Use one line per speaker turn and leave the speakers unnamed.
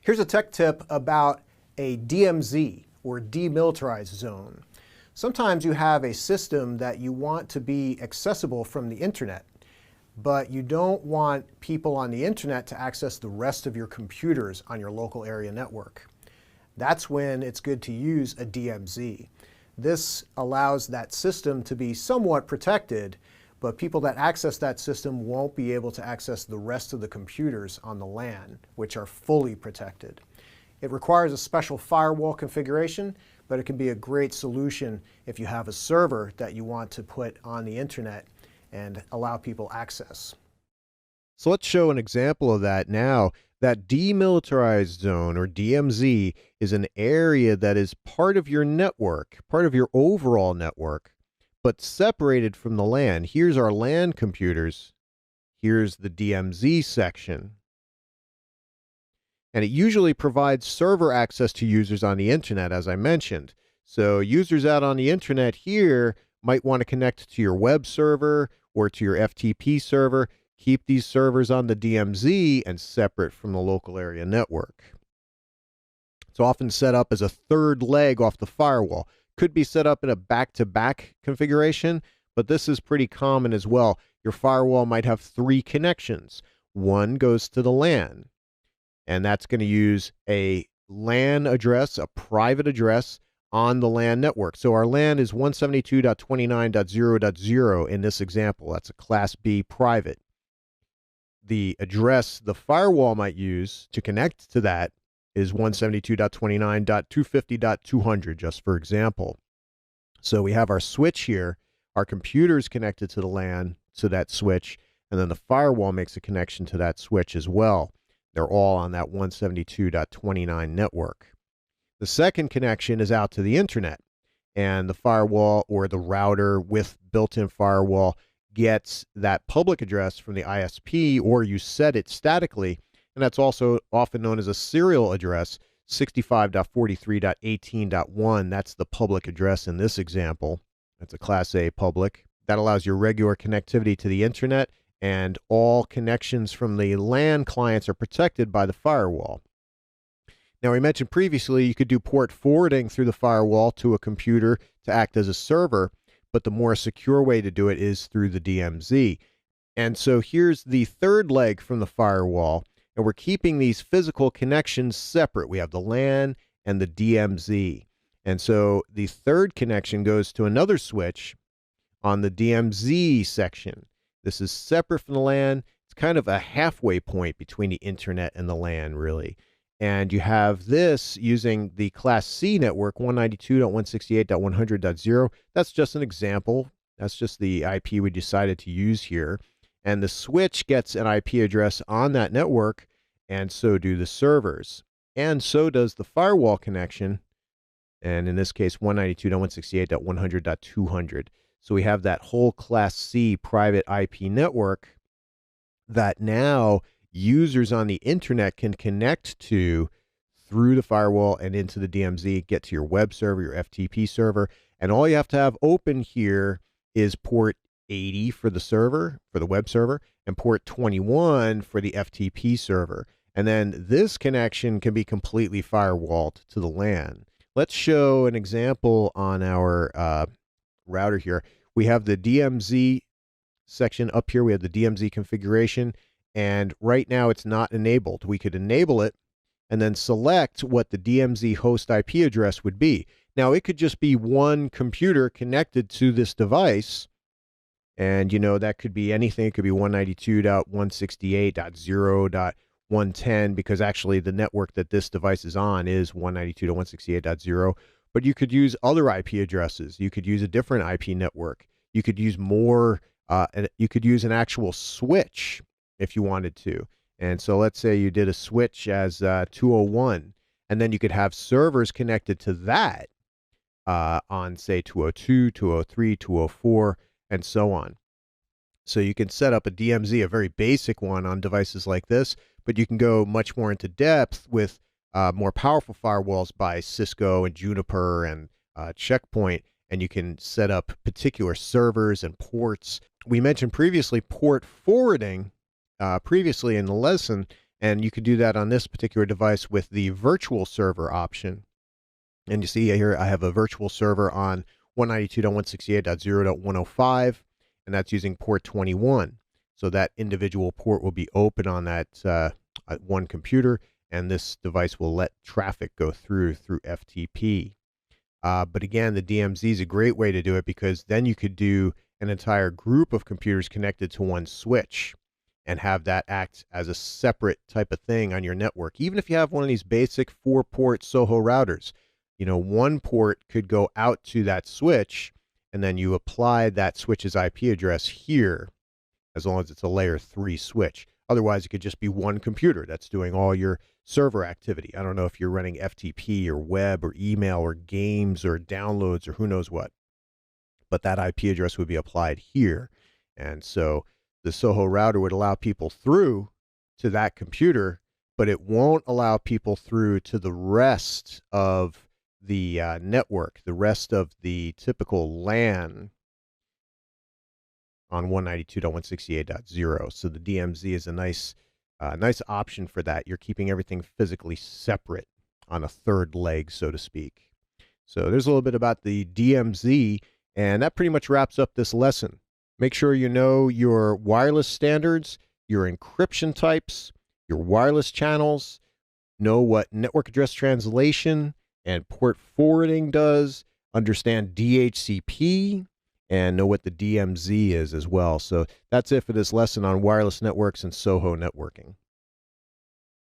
Here's a tech tip about a DMZ, or demilitarized zone. Sometimes you have a system that you want to be accessible from the internet, but you don't want people on the internet to access the rest of your computers on your local area network. That's when it's good to use a DMZ. This allows that system to be somewhat protected, but people that access that system won't be able to access the rest of the computers on the LAN, which are fully protected. It requires a special firewall configuration, but it can be a great solution if you have a server that you want to put on the internet and allow people access.
So let's show an example of that now. That demilitarized zone, or DMZ, is an area that is part of your network, part of your overall network, but separated from the LAN. Here's our LAN computers. Here's the DMZ section. And it usually provides server access to users on the internet, as I mentioned. So users out on the internet here might want to connect to your web server or to your FTP server. Keep these servers on the DMZ and separate from the local area network. It's often set up as a third leg off the firewall. Could be set up in a back-to-back configuration, but this is pretty common as well. Your firewall might have 3 connections. One goes to the LAN, and that's going to use a LAN address, a private address on the LAN network. So our LAN is 172.29.0.0 in this example. That's a Class B private. The address the firewall might use to connect to that is 172.29.250.200, just for example. So we have our switch here, our computer's connected to the LAN, to that switch, and then the firewall makes a connection to that switch as well. They're all on that 172.29 network. The second connection is out to the internet, and the firewall or the router with built-in firewall gets that public address from the ISP, or you set it statically, and that's also often known as a serial address, 65.43.18.1. That's the public address in this example. That's a Class A public. That allows your regular connectivity to the internet, and all connections from the LAN clients are protected by the firewall. Now, we mentioned previously you could do port forwarding through the firewall to a computer to act as a server, but the more secure way to do it is through the DMZ. And so here's the third leg from the firewall, and we're keeping these physical connections separate. We have the LAN and the DMZ. And so the third connection goes to another switch on the DMZ section. This is separate from the LAN. It's kind of a halfway point between the internet and the LAN, really. And you have this using the Class C network, 192.168.100.0. That's just an example. That's just the IP we decided to use here. And the switch gets an IP address on that network, and so do the servers. And so does the firewall connection, and in this case, 192.168.100.200. So we have that whole Class C private IP network that now users on the internet can connect to through the firewall and into the DMZ, get to your web server, your FTP server. And all you have to have open here is port 80 for the server, for the web server, and port 21 for the FTP server. And then this connection can be completely firewalled to the LAN. Let's show an example on our router here. We have the DMZ section up here. We have the DMZ configuration. And right now it's not enabled. We could enable it and then select what the DMZ host IP address would be. Now, it could just be one computer connected to this device. And, you know, that could be anything. It could be 192.168.0.110, because actually the network that this device is on is 192.168.0. But you could use other IP addresses. You could use a different IP network. You could use more, you could use an actual switch if you wanted to. And so let's say you did a switch as 201, and then you could have servers connected to that on, say, 202, 203, 204, and so on. So you can set up a DMZ, a very basic one, on devices like this, but you can go much more into depth with more powerful firewalls by Cisco and Juniper and Check Point, and you can set up particular servers and ports. We mentioned previously port forwarding previously in the lesson, And you could do that on this particular device with the virtual server option. And you see here, I have a virtual server on 192.168.0.105, and that's using port 21. So that individual port will be open on that one computer, and this device will let traffic go through FTP. But again, the DMZ is a great way to do it, because then you could do an entire group of computers connected to one switch and have that act as a separate type of thing on your network. Even if you have one of these basic 4-port Soho routers, one port could go out to that switch, and then you apply that switch's IP address here, as long as it's a layer 3 switch. Otherwise, it could just be one computer that's doing all your server activity. I don't know if you're running FTP or web or email or games or downloads or who knows what, but that IP address would be applied here. And so the Soho router would allow people through to that computer, but it won't allow people through to the rest of the network, the rest of the typical LAN on 192.168.0. So the DMZ is a nice option for that. You're keeping everything physically separate on a third leg, so to speak. So there's a little bit about the DMZ, and that pretty much wraps up this lesson. Make sure you know your wireless standards, your encryption types, your wireless channels, know what network address translation and port forwarding does, understand DHCP, and know what the DMZ is as well. So that's it for this lesson on wireless networks and Soho networking.